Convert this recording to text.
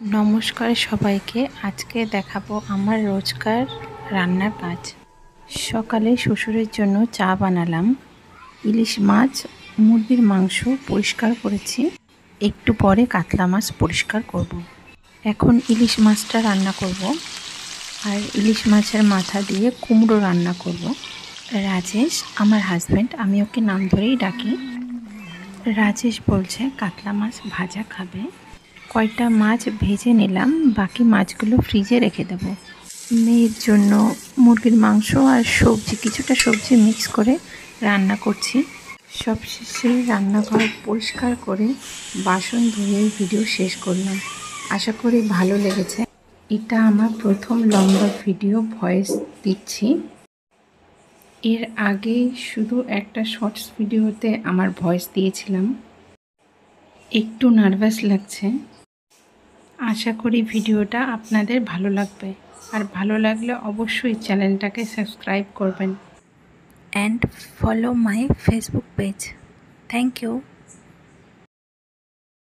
নমস্কার সবাইকে। আজকে দেখাবো আমার রোজকার রান্নার কাজ। সকালে শ্বশুরের জন্য চা বানালাম। ইলিশ মাছ, মুরগির মাংস পরিষ্কার করেছি। একটু পরে কাতলা মাছ পরিষ্কার করব। এখন ইলিশ মাছটা রান্না করব, আর ইলিশ মাছের মাথা দিয়ে কুমড়ো রান্না করব। রাজেশ আমার হাজব্যান্ড, আমি ওকে নাম ধরেই ডাকি। রাজেশ বলছে কাতলা মাছ ভাজা খাবে। কয়টা মাছ ভেজে নিলাম, বাকি মাছগুলো ফ্রিজে রেখে দেব। মেয়ের জন্য মুরগির মাংস আর সবজি, কিছুটা সবজি মিক্স করে রান্না করছি। সবশেষে রান্নাঘর পরিষ্কার করে বাসন ধুয়ে ভিডিও শেষ করলাম। আশা করি ভালো লেগেছে। এটা আমার প্রথম লম্বা ভিডিও ভয়েস দিচ্ছি। এর আগে শুধু একটা শর্টস ভিডিওতে আমার ভয়েস দিয়েছিলাম। একটু নার্ভাস লাগছে। আশা করি ভিডিওটা আপনাদের ভালো লাগবে, আর ভালো লাগলে অবশ্যই চ্যানেলটাকে সাবস্ক্রাইব করবেন and follow my Facebook page. Thank you.